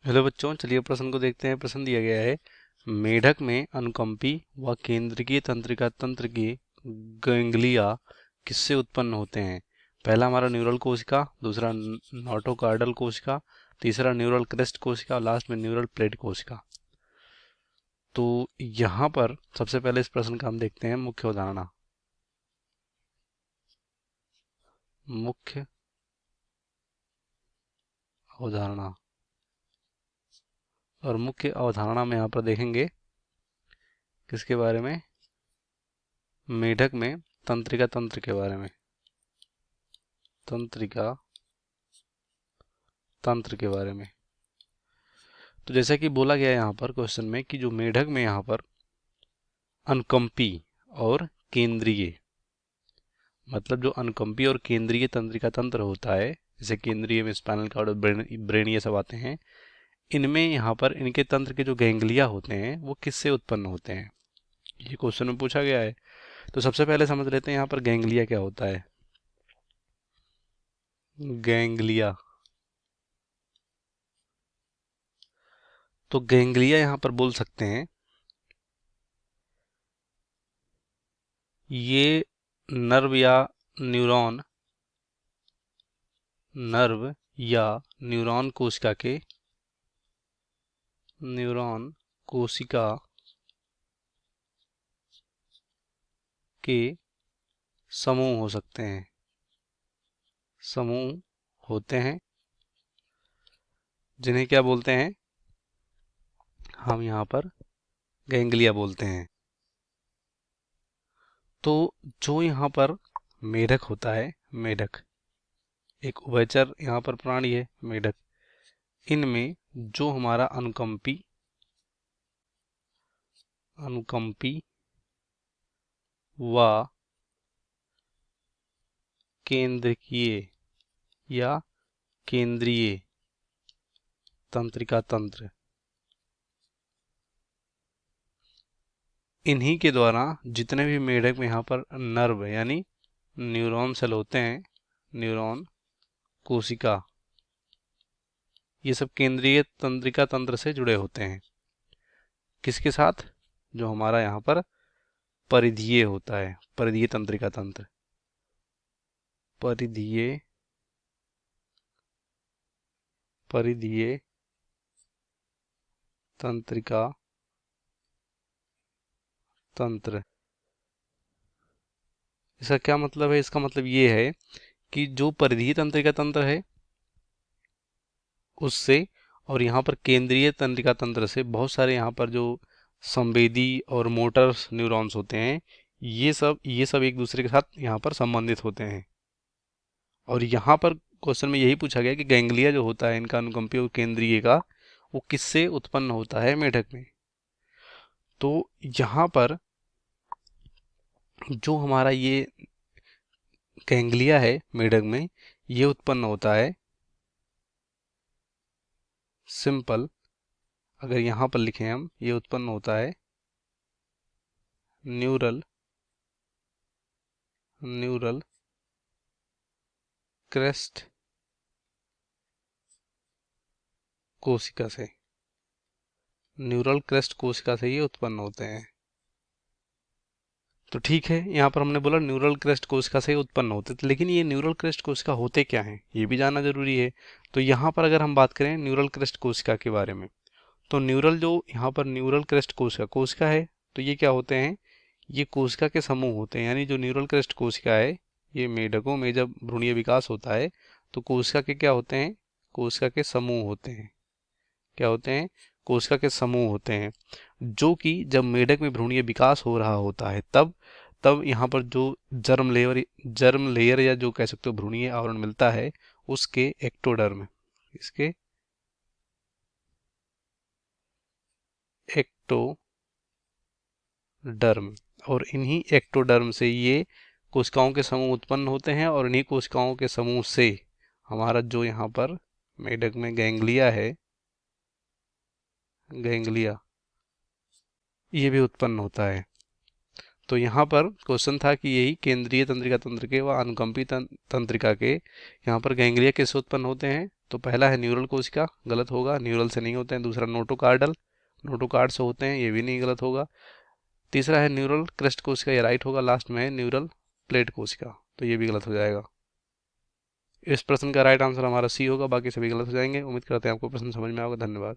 Hello बच्चों, चलिए प्रश्न को देखते हैं। प्रश्न दिया गया है, मेढक में अनुकंपी व केंद्रीय तंत्रिका तंत्र के गैंग्लिया किससे उत्पन्न होते हैं। पहला हमारा न्यूरल कोशिका, दूसरा नोटोकार्डल कोशिका, तीसरा न्यूरल क्रेस्ट कोशिका और लास्ट में न्यूरल प्लेट कोशिका। तो यहाँ पर सबसे पहले इस प्रश्न का हम देखते हैं मुख्य अवधारणा। मुख्य अवधारणा और मुख्य अवधारणा में यहाँ पर देखेंगे किसके बारे में, मेढक में तंत्रिका तंत्र के बारे में, तंत्रिका तंत्र के बारे में। तो जैसा कि बोला गया है यहाँ पर क्वेश्चन में कि जो मेढक में यहाँ पर अनुकंपी और केंद्रीय, मतलब जो अनुकंपी और केंद्रीय तंत्रिका तंत्र होता है, जैसे केंद्रीय में स्पाइनल कॉर्ड और ब्रेन ये सब आते हैं, इनमें यहाँ पर इनके तंत्र के जो गैंग्लिया होते हैं वो किससे उत्पन्न होते हैं, ये क्वेश्चन में पूछा गया है। तो सबसे पहले समझ लेते हैं यहाँ पर गैंग्लिया क्या होता है। गैंग्लिया, तो गैंग्लिया यहाँ पर बोल सकते हैं ये नर्व या न्यूरॉन नर्व या न्यूरॉन कोशिका के समूह हो सकते हैं, समूह होते हैं, जिन्हें क्या बोलते हैं, हम यहाँ पर गैंग्लिया बोलते हैं। तो जो यहाँ पर मेढक होता है, मेढक एक उभयचर यहाँ पर प्राणी है मेढक, इनमें जो हमारा अनुकंपी व केंद्रीय या केंद्रीय तंत्रिका तंत्र, इन्हीं के द्वारा जितने भी मेढक में यहाँ पर नर्व यानी न्यूरॉन सेल होते हैं, न्यूरॉन कोशिका, ये सब केंद्रीय तंत्रिका तंत्र से जुड़े होते हैं। किसके साथ, जो हमारा यहाँ पर परिधीय होता है, परिधीय तंत्रिका तंत्र, परिधीय परिधीय तंत्रिका तंत्र। इसका क्या मतलब है, इसका मतलब ये है कि जो परिधीय तंत्रिका तंत्र है उससे और यहाँ पर केंद्रीय तंत्रिका तंत्र से बहुत सारे यहाँ पर जो संवेदी और मोटर न्यूरॉन्स होते हैं, ये सब एक दूसरे के साथ यहाँ पर संबंधित होते हैं। और यहाँ पर क्वेश्चन में यही पूछा गया कि गैंग्लिया जो होता है इनका अनुकंपी और केंद्रीय का, वो किससे उत्पन्न होता है मेढक में। तो यहाँ पर जो हमारा ये गैंग्लिया है मेढक में, ये उत्पन्न होता है, सिंपल अगर यहाँ पर लिखें हम, ये उत्पन्न होता है न्यूरल क्रेस्ट कोशिका से, न्यूरल क्रेस्ट कोशिका से ये उत्पन्न होते हैं। तो ठीक है, यहाँ पर हमने बोला न्यूरल क्रेस्ट कोशिका से उत्पन्न होते थे, लेकिन ये न्यूरल क्रेस्ट कोशिका होते क्या हैं ये भी जानना जरूरी है। तो यहाँ पर अगर हम बात करें न्यूरल क्रेस्ट कोशिका के बारे में, तो न्यूरल जो यहाँ पर न्यूरल क्रेस्ट कोशिका है, तो ये क्या होते हैं, ये कोशिका के समूह होते हैं। यानी जो न्यूरल क्रेस्ट कोशिका है, ये मेढकों में जब भ्रूणीय विकास होता है तो कोशिका के क्या होते हैं, कोशिका के समूह होते हैं। क्या होते हैं, कोशिका के समूह होते हैं, जो कि जब मेढक में भ्रूणीय विकास हो रहा होता है तब तब यहाँ पर जो जर्म लेयर या जो कह सकते हो भ्रूणीय आवरण मिलता है, उसके एक्टोडर्म, इसके एक्टोडर्म, और इन्हीं एक्टोडर्म से ये कोशिकाओं के समूह उत्पन्न होते हैं। और इन्हीं कोशिकाओं के समूह से हमारा जो यहाँ पर मेढक में गैंग्लिया है, गैंग्लिया, ये भी उत्पन्न होता है। तो यहाँ पर क्वेश्चन था कि यही केंद्रीय तंत्रिका तंत्र के व अनुकंपी तंत्रिका के यहाँ पर गैंग्लिया कैसे उत्पन्न होते हैं, तो पहला है न्यूरल कोशिका, गलत होगा, न्यूरल से नहीं होते हैं। दूसरा नोटोकार्डल, नोटोकार्ड से होते हैं, ये भी नहीं, गलत होगा। तीसरा है न्यूरल क्रेस्ट कोशिका, ये राइट होगा। लास्ट में है न्यूरल प्लेट कोशिका, तो ये भी गलत हो जाएगा। इस प्रश्न का राइट आंसर हमारा सी होगा, बाकी सभी गलत हो जाएंगे। उम्मीद करते हैं आपको प्रश्न समझ में आएगा। धन्यवाद।